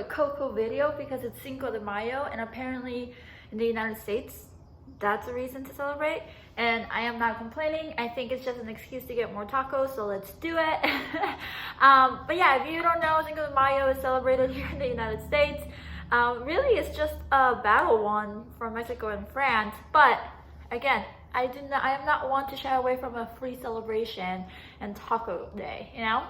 Coco video because it's Cinco de Mayo, and apparently in the United States, that's a reason to celebrate. And I am not complaining. I think it's just an excuse to get more tacos, so let's do it. But yeah, if you don't know, Cinco de Mayo is celebrated here in the United States. Really, it's just a battle one for Mexico and France. But again, I am not one to shy away from a free celebration and taco day, you know?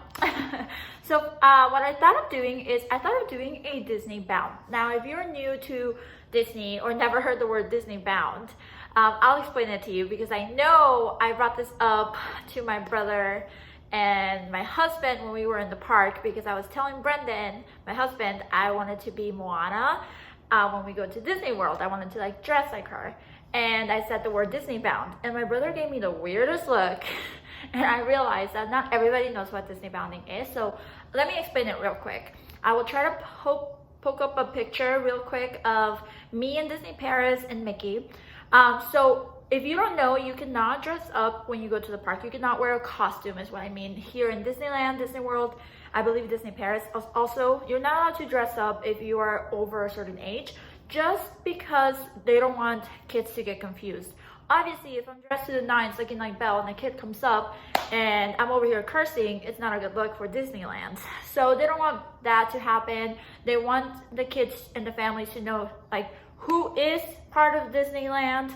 So what I thought of doing is I thought of doing a Disney bound. Now, if you're new to Disney or never heard the word Disney bound, I'll explain it to you because I know I brought this up to my brother and my husband when we were in the park, because I was telling Brendan, my husband, I wanted to be Moana when we go to Disney World. I wanted to like dress like her. And I said the word Disney bound, and my brother gave me the weirdest look. And I realized that not everybody knows what Disney bounding is. So let me explain it real quick. I will try to poke up a picture real quick of me and Disney Paris and Mickey. So if you don't know, you cannot dress up when you go to the park. You cannot wear a costume is what I mean. Here in Disneyland, Disney World, I believe Disney Paris, also, you're not allowed to dress up if you are over a certain age, just because they don't want kids to get confused. Obviously, if I'm dressed to the nines looking like Belle and a kid comes up and I'm over here cursing, it's not a good look for Disneyland. So they don't want that to happen. They want the kids and the families to know like who is part of Disneyland,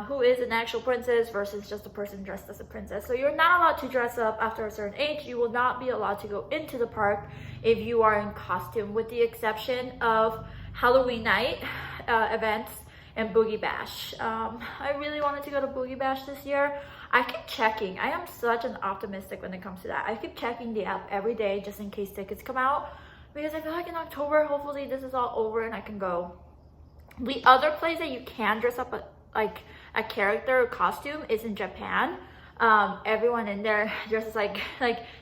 who is an actual princess versus just a person dressed as a princess. So you're not allowed to dress up after a certain age. You will not be allowed to go into the park if you are in costume, with the exception of Halloween night events and Boogie Bash. I really wanted to go to Boogie Bash this year. I keep checking. I am such an optimistic when it comes to that. I keep checking the app every day just in case tickets come out, because I feel like in October, hopefully this is all over and I can go. The other place that you can dress up like a character or costume is in Japan. Everyone in there dresses like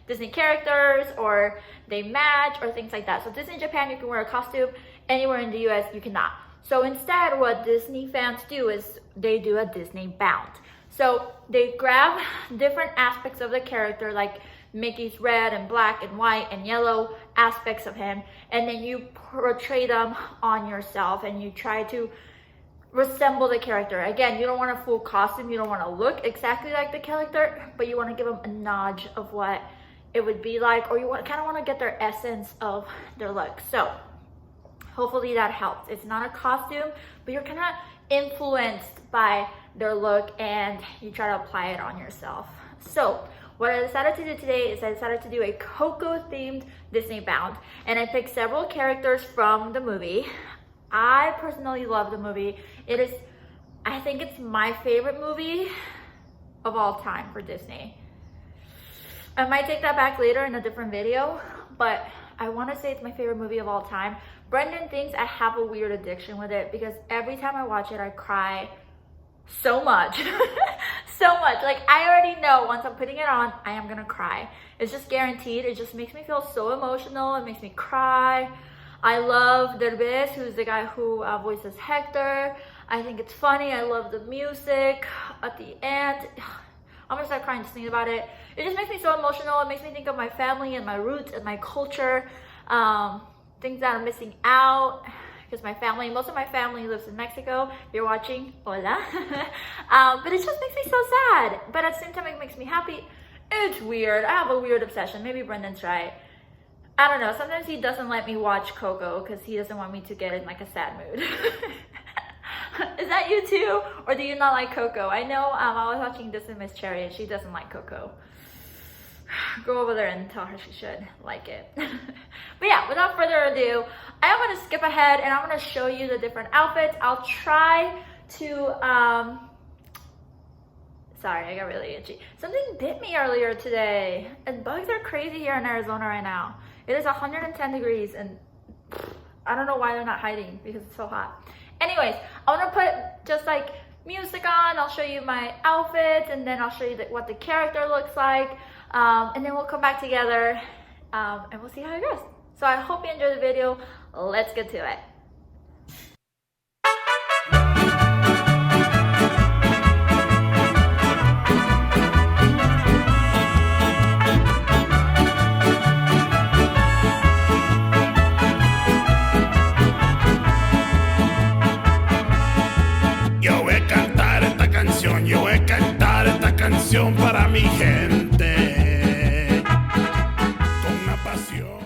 Disney characters, or they match or things like that. So Disney Japan, you can wear a costume. Anywhere in the US, you cannot. So instead, what Disney fans do is they do a Disney bound. So they grab different aspects of the character, like Mickey's red and black and white and yellow aspects of him, and then you portray them on yourself and you try to resemble the character. Again, you don't want a full costume, you don't want to look exactly like the character, but you want to give them a nudge of what it would be like, or you kind of want to get their essence of their look. So hopefully that helps. It's not a costume, but you're kind of influenced by their look and you try to apply it on yourself. So what I decided to do today is I decided to do a Coco themed Disney bound, and I picked several characters from the movie. I personally love the movie. I think it's my favorite movie of all time for Disney. I might take that back later in a different video, but I want to say it's my favorite movie of all time. Brendan thinks I have a weird addiction with it because every time I watch it, I cry so much. So much. Like, I already know once I'm putting it on, I am gonna cry. It's just guaranteed. It just makes me feel so emotional. It makes me cry. I love Derbez, who's the guy who voices Hector. I think it's funny. I love the music at the end. I'm gonna start crying just thinking about it. It just makes me so emotional. It makes me think of my family and my roots and my culture. Things that I'm missing out, because most of my family lives in Mexico. If you're watching, hola. But it just makes me so sad. But at the same time, it makes me happy. It's weird. I have a weird obsession. Maybe Brendan's right. I don't know. Sometimes he doesn't let me watch Coco because he doesn't want me to get in like a sad mood. Is that you too? Or do you not like Coco? I know I was watching this with Miss Cherry and she doesn't like Coco. Go over there and tell her she should like it. But yeah, without further ado, I am going to skip ahead and I'm going to show you the different outfits. I'll try to, sorry, I got really itchy. Something bit me earlier today, and bugs are crazy here in Arizona right now. It is 110 degrees and I don't know why they're not hiding because it's so hot. Anyways, I want to put just like music on. I'll show you my outfits and then I'll show you what the character looks like. And then we'll come back together and we'll see how it goes. So I hope you enjoy the video. Let's get to it. mi gente con una pasión.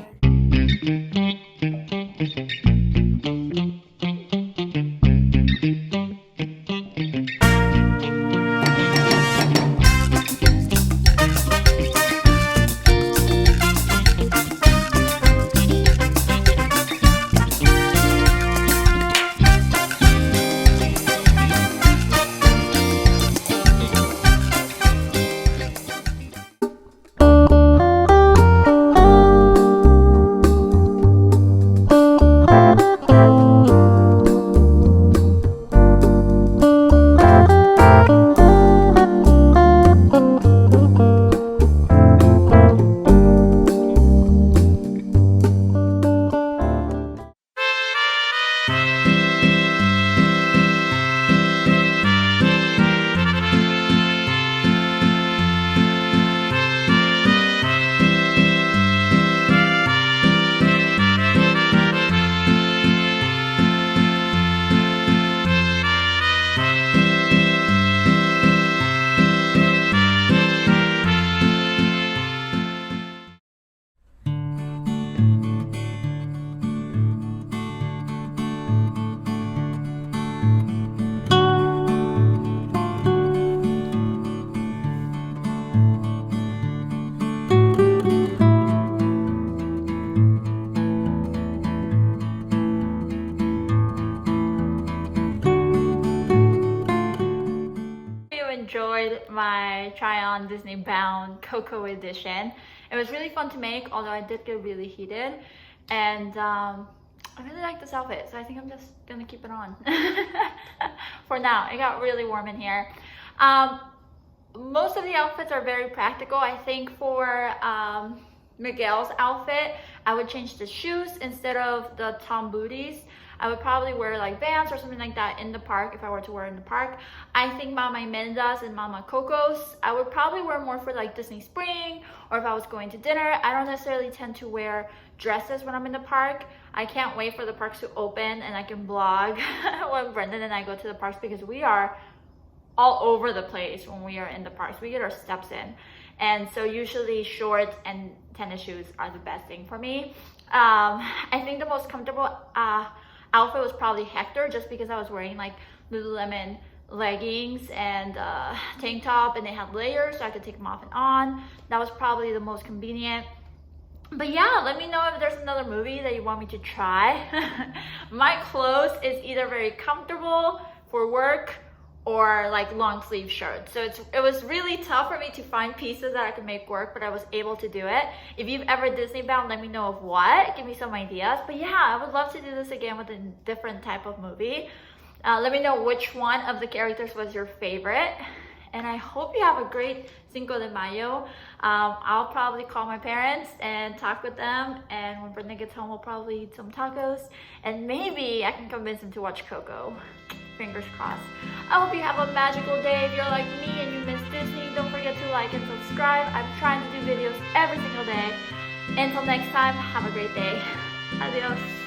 Enjoyed my try on Disney Bound Coco edition. It was really fun to make, although I did get really heated, and I really like this outfit, so I think I'm just gonna keep it on for now. It got really warm in here. Most of the outfits are very practical. I think for Miguel's outfit, I would change the shoes instead of the Tom booties. I would probably wear like Vans or something like that in the park if I were to wear in the park. I think Mama Imelda's and Mama Coco's, I would probably wear more for like Disney Spring, or if I was going to dinner. I don't necessarily tend to wear dresses when I'm in the park. I can't wait for the parks to open and I can vlog when Brendan and I go to the parks, because we are all over the place when we are in the parks. We get our steps in. And so usually shorts and tennis shoes are the best thing for me. I think the most comfortable outfit was probably Hector, just because I was wearing like Lululemon leggings and tank top, and they had layers so I could take them off and on. That was probably the most convenient. But yeah, let me know if there's another movie that you want me to try. My clothes is either very comfortable for work or like long sleeve shirts. So it was really tough for me to find pieces that I could make work, but I was able to do it. If you've ever Disney bound, let me know of what, give me some ideas. But yeah, I would love to do this again with a different type of movie. Let me know which one of the characters was your favorite. And I hope you have a great Cinco de Mayo. I'll probably call my parents and talk with them, and when Brendan gets home, we'll probably eat some tacos, and maybe I can convince him to watch Coco. Fingers crossed. I hope you have a magical day. If you're like me and you miss Disney, don't forget to like and subscribe. I'm trying to do videos every single day. Until next time, have a great day. Adios.